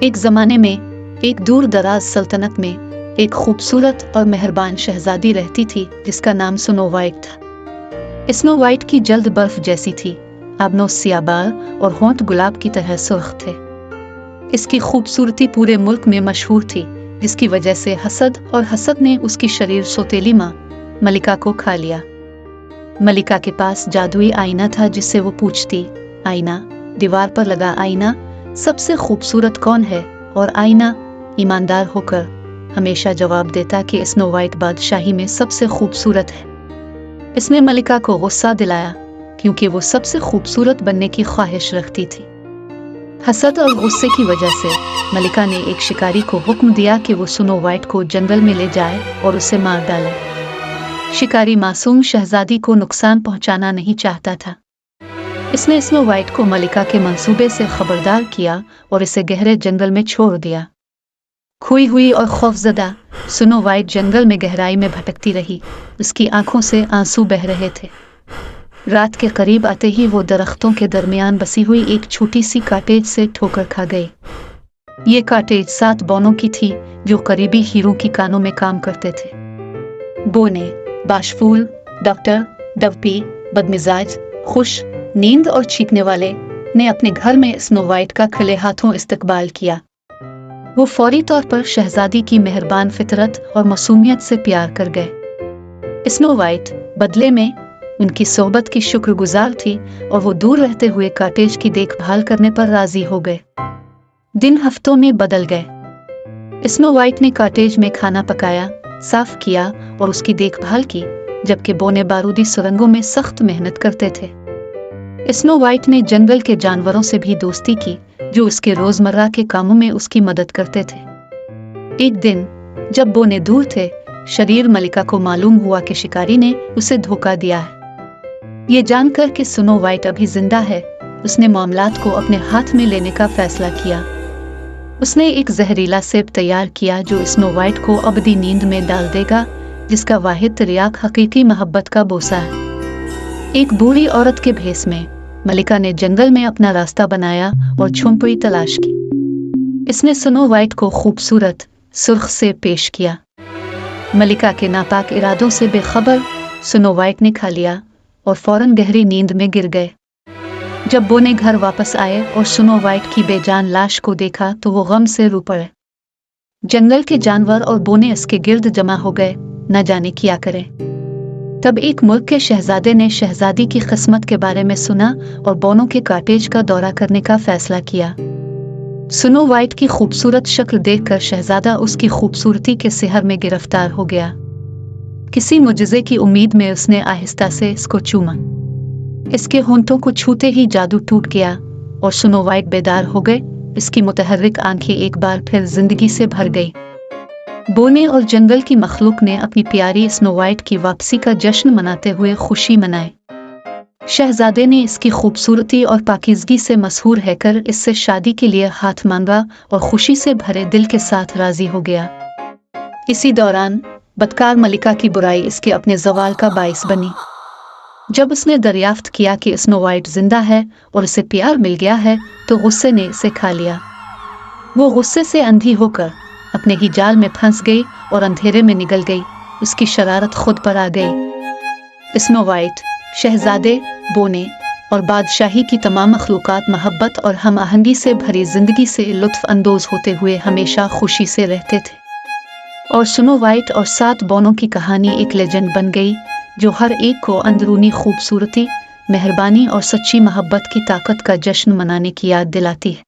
एक ज़माने में एक दूर दराज सल्तनत में एक खूबसूरत और मेहरबान शहजादी रहती थी जिसका नाम स्नो वाइट था। स्नो वाइट की जल्द बर्फ जैसी थी, आबनों सियाह बाल और होंठ गुलाब की तरह सुर्ख थे। इसकी खूबसूरती पूरे मुल्क में मशहूर थी, जिसकी वजह से हसद ने उसकी शरीर सौतेली माँ मलिका को खा लिया। मलिका के पास जादुई आईना था जिससे वो पूछती, आईना, दीवार पर लगा आईना, सबसे खूबसूरत कौन है? और आईना ईमानदार होकर हमेशा जवाब देता कि स्नो वाइट बादशाही में सबसे खूबसूरत है। इसने मलिका को गुस्सा दिलाया क्योंकि वो सबसे खूबसूरत बनने की ख्वाहिश रखती थी। हसद और गुस्से की वजह से मलिका ने एक शिकारी को हुक्म दिया कि वो स्नो वाइट को जंगल में ले जाए और उसे मार डाले। शिकारी मासूम शहजादी को नुकसान पहुंचाना नहीं चाहता था। इसने स्नो वाइट को मलिका के मंसूबे से खबरदार किया और इसे गहरे जंगल में छोड़ दिया। खोई हुई और खौफजदा स्नो वाइट जंगल में गहराई में भटकती रही। उसकी आंखों से आंसू बह रहे थे। रात के करीब आते ही वो दरख्तों के दरमियान बसी हुई एक छोटी सी कॉटेज से ठोकर खा गई। ये कॉटेज 7 बौनों की थी जो करीबी हीरों की कानों में काम करते थे। बोने, बाशफूल, डॉक्टर, डवपी, बदमिजाज, खुश नींद और चीखने वाले ने अपने घर में स्नो वाइट का खुले हाथों इस्तकबाल किया। वो फौरी तौर पर शहजादी की मेहरबान फितरत और मासूमियत से प्यार कर गए। स्नो वाइट बदले में उनकी सोहबत की शुक्रगुजार थी और वो दूर रहते हुए कॉटेज की देखभाल करने पर राजी हो गए। दिन हफ्तों में बदल गए। स्नो वाइट ने कॉटेज में खाना पकाया, साफ किया और उसकी देखभाल की, जबकि बोने बारूदी सुरंगों में सख्त मेहनत करते थे। स्नो वाइट ने जंगल के जानवरों से भी दोस्ती की जो उसके रोजमर्रा के कामों में उसकी मदद करते थे। एक दिन जब बोने दूर थे, शरीर मलिका को मालूम हुआ कि शिकारी ने उसे धोखा दिया है। ये जानकर कि स्नो वाइट अभी जिंदा है, उसने मामलात को अपने हाथ में लेने का फैसला किया। उसने एक जहरीला सेब तैयार किया जो स्नो वाइट को अबदी नींद में डाल देगा, जिसका वाहिद तिर्याक हकीकी मोहब्बत का बोसा है। एक बूढ़ी औरत के भेस में मलिका ने जंगल में अपना रास्ता बनाया और छुपी तलाश की। इसने स्नो वाइट को खूबसूरत सुर्ख से पेश किया। मलिका के नापाक इरादों से बेखबर स्नो वाइट ने खा लिया और फौरन गहरी नींद में गिर गए। जब बोने घर वापस आए और स्नो वाइट की बेजान लाश को देखा तो वो गम से रो पड़े। जंगल के जानवर और बोने इसके गिर्द जमा हो गए, न जाने क्या करें। तब एक मुल्क के शहजादे ने शहजादी की किस्मत के बारे में सुना और बोनों के कॉटेज का दौरा करने का फैसला किया। स्नो वाइट की खूबसूरत शक्ल देखकर शहजादा उसकी खूबसूरती के सिहर में गिरफ्तार हो गया। किसी मुजज़े की उम्मीद में उसने आहिस्ता से इसको चूमा। इसके होंठों को छूते ही जादू टूट गया और स्नो वाइट बेदार हो गए। इसकी मुतहर्रिक आंखें एक बार फिर जिंदगी से भर गई। बोने और जंगल की मखलूक ने अपनी प्यारी स्नो वाइट की वापसी का जश्न मनाते हुए खुशी मनाई। शहजादे ने इसकी खूबसूरती और पाकीज़गी से मशहूर रहकर इससे शादी के लिए हाथ मांगा और खुशी से भरे दिल के साथ राजी हो गया। इसी दौरान बदकार मलिका की बुराई इसके अपने ज़वाल का बाइस बनी। जब उसने दरियाफ्त किया कि स्नो वाइट जिंदा है और उसे प्यार मिल गया है तो गुस्से ने इसे खा लिया। वो गुस्से से अंधी होकर अपने ही जाल में फंस गई और अंधेरे में निगल गई। उसकी शरारत खुद पर आ गई। स्नो वाइट, शहजादे, बोने और बादशाही की तमाम मखलूकात मोहब्बत और हम आहंगी से भरी जिंदगी से लुत्फ अंदोज होते हुए हमेशा खुशी से रहते थे। और स्नो वाइट और 7 बौनों की कहानी एक लेजेंड बन गई जो हर एक को अंदरूनी खूबसूरती, मेहरबानी और सच्ची मोहब्बत की ताकत का जश्न मनाने की याद दिलाती है।